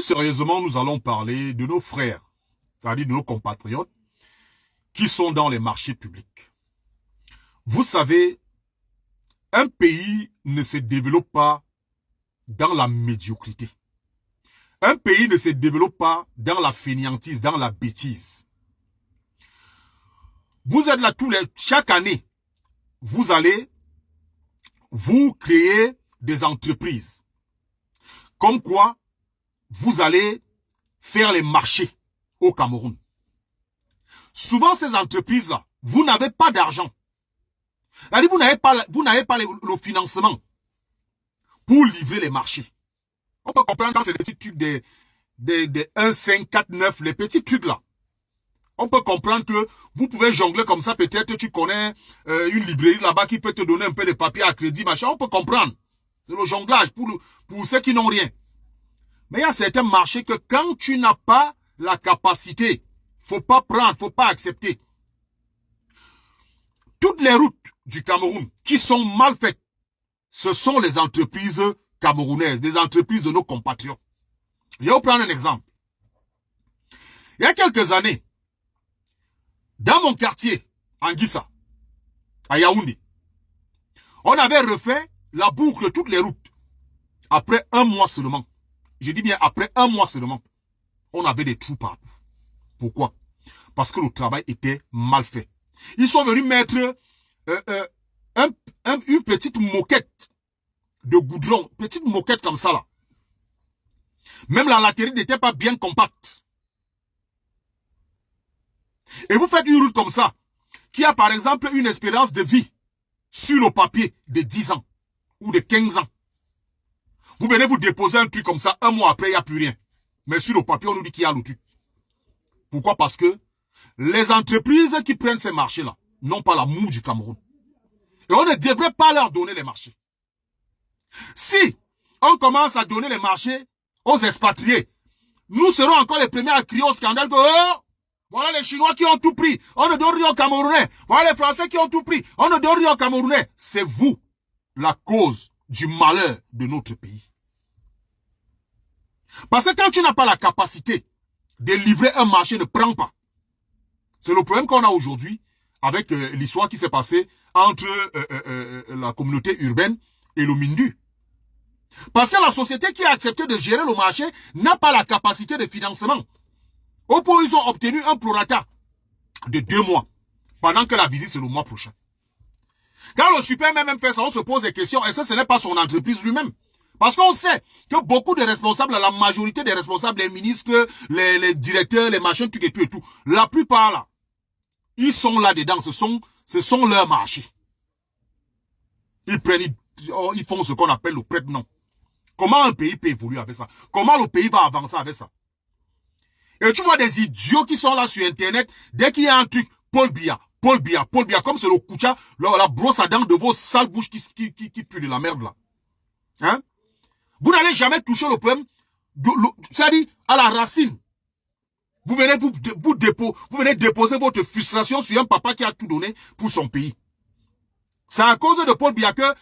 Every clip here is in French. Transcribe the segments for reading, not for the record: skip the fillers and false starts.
sérieusement, nous allons parler de nos frères, c'est-à-dire de nos compatriotes, qui sont dans les marchés publics. Vous savez, un pays ne se développe pas dans la médiocrité. Un pays ne se développe pas dans la fainéantise, dans la bêtise. Vous êtes là chaque année, vous allez vous créer des entreprises. Comme quoi, vous allez faire les marchés au Cameroun. Souvent, ces entreprises-là, vous n'avez pas d'argent. C'est-à-dire, vous n'avez pas le financement pour livrer les marchés. On peut comprendre quand c'est des petits trucs des 1, 5, 4, 9, les petits trucs là. On peut comprendre que vous pouvez jongler comme ça, peut-être tu connais une librairie là-bas qui peut te donner un peu de papier à crédit, machin. On peut comprendre. C'est le jonglage pour ceux qui n'ont rien. Mais il y a certains marchés que quand tu n'as pas la capacité, faut pas prendre, faut pas accepter. Toutes les routes du Cameroun qui sont mal faites, ce sont les entreprises camerounaises, des entreprises de nos compatriotes. Je vais vous prendre un exemple. Il y a quelques années, dans mon quartier, en Guissa, à Yaoundé, on avait refait la boucle de toutes les routes. Après un mois seulement. Je dis bien après un mois seulement. On avait des trous partout. Pourquoi? Parce que le travail était mal fait. Ils sont venus mettre une petite moquette de goudron. Petite moquette comme ça là. Même la latérite n'était pas bien compacte. Et vous faites une route comme ça, qui a par exemple une espérance de vie sur le papier de 10 ans ou de 15 ans. Vous venez vous déposer un truc comme ça, un mois après, il n'y a plus rien. Mais sur le papier, on nous dit qu'il y a le truc. Pourquoi? Parce que les entreprises qui prennent ces marchés-là n'ont pas la moue du Cameroun. Et on ne devrait pas leur donner les marchés. Si on commence à donner les marchés aux expatriés, nous serons encore les premiers à crier au scandale que oh, voilà les Chinois qui ont tout pris. On ne donne rien aux Camerounais. Voilà les Français qui ont tout pris. On ne donne rien aux Camerounais. C'est vous la cause du malheur de notre pays. Parce que quand tu n'as pas la capacité de livrer un marché, ne prends pas. C'est le problème qu'on a aujourd'hui avec l'histoire qui s'est passée entre la communauté urbaine et le Mindu. Parce que la société qui a accepté de gérer le marché n'a pas la capacité de financement. Au point où ils ont obtenu un prorata de 2 mois, pendant que la visite c'est le mois prochain. Quand le super même fait ça, on se pose des questions, et ça, ce n'est pas son entreprise lui-même. Parce qu'on sait que beaucoup de responsables, la majorité des responsables, les ministres, les directeurs, les machins, tout et tout et tout, la plupart là, ils sont là-dedans, ce sont leurs marchés. Ils prennent, ils font ce qu'on appelle le prête-nom. Comment un pays peut évoluer avec ça? Comment le pays va avancer avec ça? Et tu vois des idiots qui sont là sur Internet, dès qu'il y a un truc, Paul Biya, comme c'est le Koucha, la brosse à dents de vos sales bouches qui puent de la merde là. Hein? Vous n'allez jamais toucher le problème, c'est-à-dire à la racine. Vous venez déposer votre frustration sur un papa qui a tout donné pour son pays. C'est à cause de Paul Biya que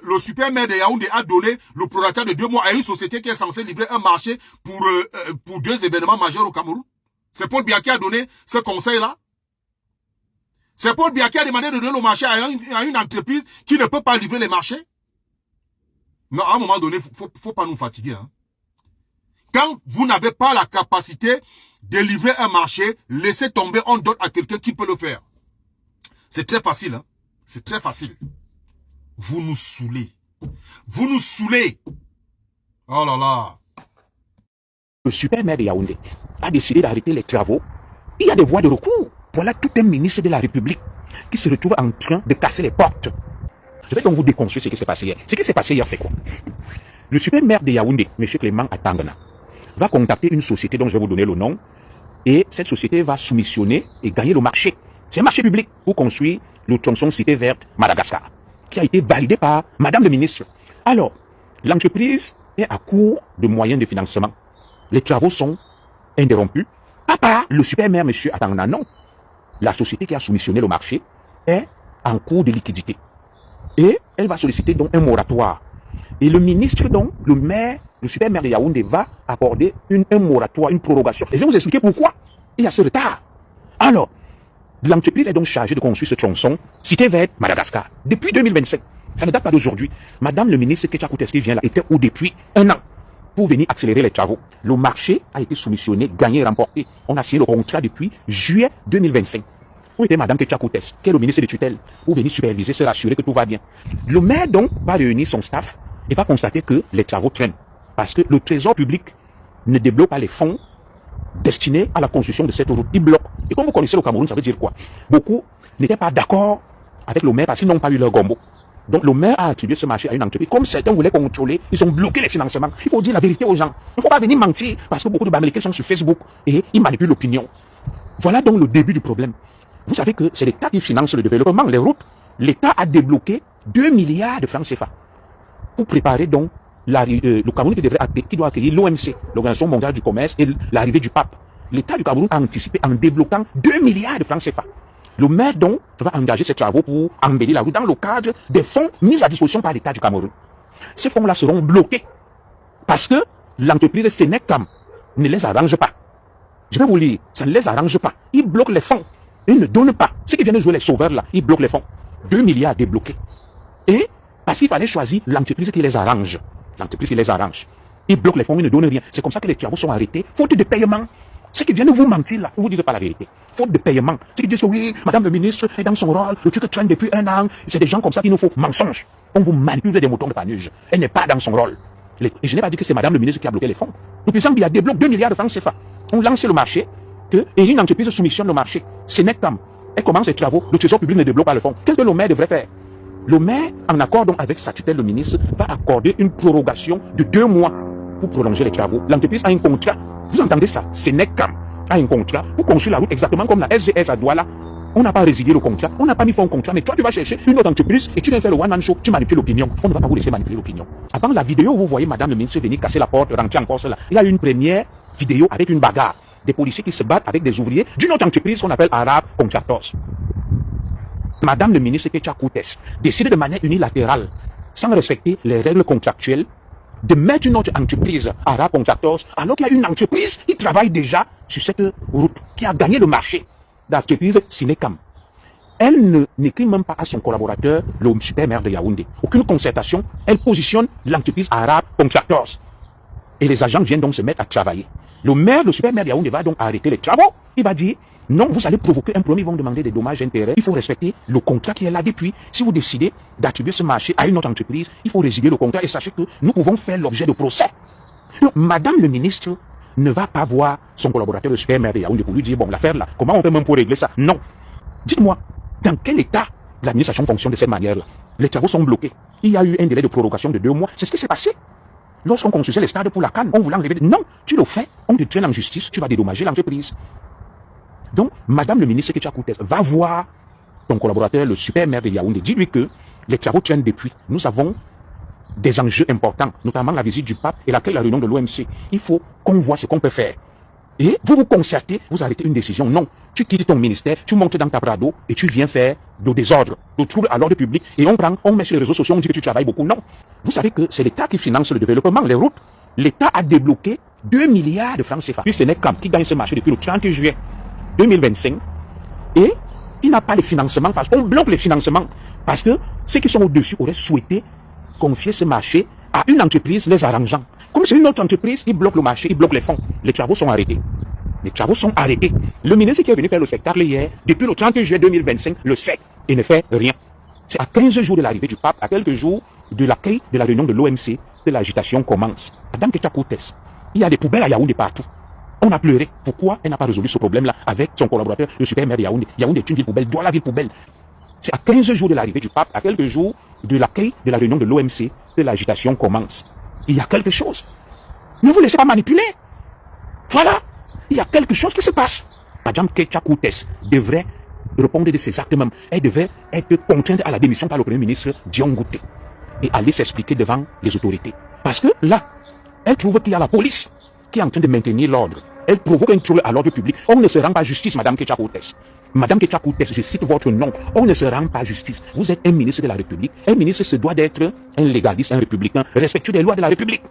le super maire de Yaoundé a donné le prorata de 2 mois à une société qui est censée livrer un marché pour 2 événements majeurs au Cameroun. C'est Paul Biya qui a donné ce conseil-là. C'est Paul Biya qui a demandé de donner le marché à une entreprise qui ne peut pas livrer les marchés. Non, à un moment donné, faut pas nous fatiguer. Hein. Quand vous n'avez pas la capacité de livrer un marché, laissez tomber, on donne à quelqu'un qui peut le faire. C'est très facile. Hein. C'est très facile. Vous nous saoulez. Vous nous saoulez. Oh là là. Le super maire de Yaoundé a décidé d'arrêter les travaux. Il y a des voies de recours. Voilà tout un ministre de la République qui se retrouve en train de casser les portes. Je vais donc vous déconstruire ce qui s'est passé hier. Ce qui s'est passé hier, c'est quoi? Le super maire de Yaoundé, M. Clément Atangana, va contacter une société dont je vais vous donner le nom. Et cette société va soumissionner et gagner le marché. C'est un marché public pour construire le tronçon Cité Verte Madagascar, qui a été validé par Madame le ministre. Alors, l'entreprise est à court de moyens de financement. Les travaux sont interrompus. Pas par le super maire, M. Atangana, non. La société qui a soumissionné le marché est en cours de liquidité. Et elle va solliciter donc un moratoire Et le ministre, donc, le maire, le super maire de Yaoundé va accorder un moratoire, une prorogation. Et je vais vous expliquer pourquoi il y a ce retard. Alors, l'entreprise est donc chargée de construire ce tronçon cité verte Madagascar depuis 2025. Ça ne date pas d'aujourd'hui. Madame le ministre Ketia Koutes qui vient là était où depuis un an pour venir accélérer les travaux. Le marché a été soumissionné, gagné, remporté. On a signé le contrat depuis juillet 2025. Où était Madame Ketia Koutes, qui est le ministre de tutelle, pour venir superviser, se rassurer que tout va bien. Le maire donc va réunir son staff et va constater que les travaux traînent. Parce que le trésor public ne débloque pas les fonds destinés à la construction de cette route. Il bloque. Et comme vous connaissez le Cameroun, ça veut dire quoi? Beaucoup n'étaient pas d'accord avec le maire parce qu'ils n'ont pas eu leur gombo. Donc le maire a attribué ce marché à une entreprise. Comme certains voulaient contrôler, ils ont bloqué les financements. Il faut dire la vérité aux gens. Il ne faut pas venir mentir parce que beaucoup de Bamileke sont sur Facebook et ils manipulent l'opinion. Voilà donc le début du problème. Vous savez que c'est l'État qui finance le développement, les routes. L'État a débloqué 2 milliards de francs CFA pour préparer donc le Cameroun qui doit accueillir l'OMC, l'Organisation mondiale du commerce, et l'arrivée du pape. L'État du Cameroun a anticipé en débloquant 2 milliards de francs CFA. Le maire donc va engager ces travaux pour embellir la route dans le cadre des fonds mis à disposition par l'État du Cameroun. Ces fonds-là seront bloqués parce que l'entreprise Sénécam ne les arrange pas. Je vais vous lire, ça ne les arrange pas. Ils bloquent les fonds. Ils ne donnent pas. Ceux qui viennent jouer les sauveurs là, ils bloquent les fonds. 2 milliards débloqués. Et parce qu'il fallait choisir l'entreprise qui les arrange. L'entreprise qui les arrange. Ils bloquent les fonds, ils ne donnent rien. C'est comme ça que les travaux sont arrêtés. Faute de paiement. Ceux qui viennent vous mentir là, vous ne dites pas la vérité. Faute de paiement. Ceux qui disent que oui, madame le ministre est dans son rôle, le truc traîne depuis un an. C'est des gens comme ça qu'il nous faut. Mensonge. On vous manipule des moutons de Panurge. Elle n'est pas dans son rôle. Et je n'ai pas dit que c'est madame le ministre qui a bloqué les fonds. Le président Biya débloque 2 milliards de francs CFA. On lance le marché, et une entreprise soumissionne le marché. Sénécam. Elle commence les travaux, le trésor public ne débloque pas le fonds. Qu'est-ce que le maire devrait faire? Le maire, en accord donc avec sa tutelle, le ministre, va accorder une prorogation de 2 mois pour prolonger les travaux. L'entreprise a un contrat. Vous entendez ça? Sénécam a un contrat pour construire la route exactement comme la SGS à Douala. On n'a pas résilié le contrat, on n'a pas mis fin au contrat, mais toi tu vas chercher une autre entreprise et tu viens faire le one-man show, tu manipules l'opinion. On ne va pas vous laisser manipuler l'opinion. Avant la vidéo où vous voyez madame le ministre venir casser la porte, rentrer encore cela, il y a une première vidéo avec une bagarre. Des policiers qui se battent avec des ouvriers d'une autre entreprise qu'on appelle Arab Contractors. Madame le ministre Ketia Koutes décide de manière unilatérale, sans respecter les règles contractuelles, de mettre une autre entreprise, Arab Contractors, alors qu'il y a une entreprise qui travaille déjà sur cette route, qui a gagné le marché, l'entreprise Sénécam. Elle n'écrit même pas à son collaborateur, le super maire de Yaoundé. Aucune concertation, elle positionne l'entreprise Arab Contractors. Et les agents viennent donc se mettre à travailler. Le maire, le super maire de Yaoundé va donc arrêter les travaux. Il va dire, non, vous allez provoquer un problème, ils vont demander des dommages intérêts. Il faut respecter le contrat qui est là depuis. Si vous décidez d'attribuer ce marché à une autre entreprise, il faut résilier le contrat et sachez que nous pouvons faire l'objet de procès. Donc, madame le ministre ne va pas voir son collaborateur, le super maire de Yaoundé, pour lui dire, bon, l'affaire là, comment on fait même pour régler ça? Non. Dites-moi, dans quel état l'administration fonctionne de cette manière-là? Les travaux sont bloqués. Il y a eu un délai de prorogation de 2 mois. C'est ce qui s'est passé. Lorsqu'on construisait les stades pour la CAN, on voulait enlever. Non, tu le fais, on te traîne en justice, tu vas dédommager l'entreprise. Donc, madame le ministre Ketia Koutes va voir ton collaborateur, le super maire de Yaoundé. Dis-lui que les travaux traînent depuis. Nous avons des enjeux importants, notamment la visite du pape et la réunion de l'OMC. Il faut qu'on voit ce qu'on peut faire. Et vous vous concertez, vous arrêtez une décision. Non, tu quittes ton ministère, tu montes dans ta brado et tu viens faire le désordre, le trouble à l'ordre public. Et on met sur les réseaux sociaux, on dit que tu travailles beaucoup. Non. Vous savez que c'est l'État qui finance le développement, les routes. L'État a débloqué 2 milliards de francs CFA. Puis Sénécam qui gagne ce marché depuis le 30 juillet 2025. Et il n'a pas les financements parce qu'on bloque les financements. Parce que ceux qui sont au-dessus auraient souhaité confier ce marché à une entreprise les arrangeant. Comme c'est une autre entreprise, ils bloquent le marché, ils bloquent les fonds. Les travaux sont arrêtés. Les travaux sont arrêtés. Le ministre qui est venu faire le spectacle hier, depuis le 30 juillet 2025, le sait et ne fait rien. C'est à 15 jours de l'arrivée du pape, à quelques jours de l'accueil de la réunion de l'OMC, que l'agitation commence. Madame Ketia Koutes, il y a des poubelles à Yaoundé partout. On a pleuré. Pourquoi elle n'a pas résolu ce problème-là avec son collaborateur, le super maire de Yaoundé? Yaoundé est une ville poubelle, doit la ville poubelle. C'est à 15 jours de l'arrivée du pape, à quelques jours de l'accueil de la réunion de l'OMC, que l'agitation commence. Il y a quelque chose. Ne vous laissez pas manipuler. Voilà. Il y a quelque chose qui se passe. Madame Ketia Koutes devrait répondre de ses actes même. Elle devait être contrainte à la démission par le Premier ministre Dion Ngouté et aller s'expliquer devant les autorités. Parce que là, elle trouve qu'il y a la police qui est en train de maintenir l'ordre. Elle provoque un trouble à l'ordre public. On ne se rend pas justice, Madame Ketia Koutes. Madame Ketia Koutes, je cite votre nom. On ne se rend pas justice. Vous êtes un ministre de la République. Un ministre se doit d'être un légaliste, un républicain, respectueux des lois de la République.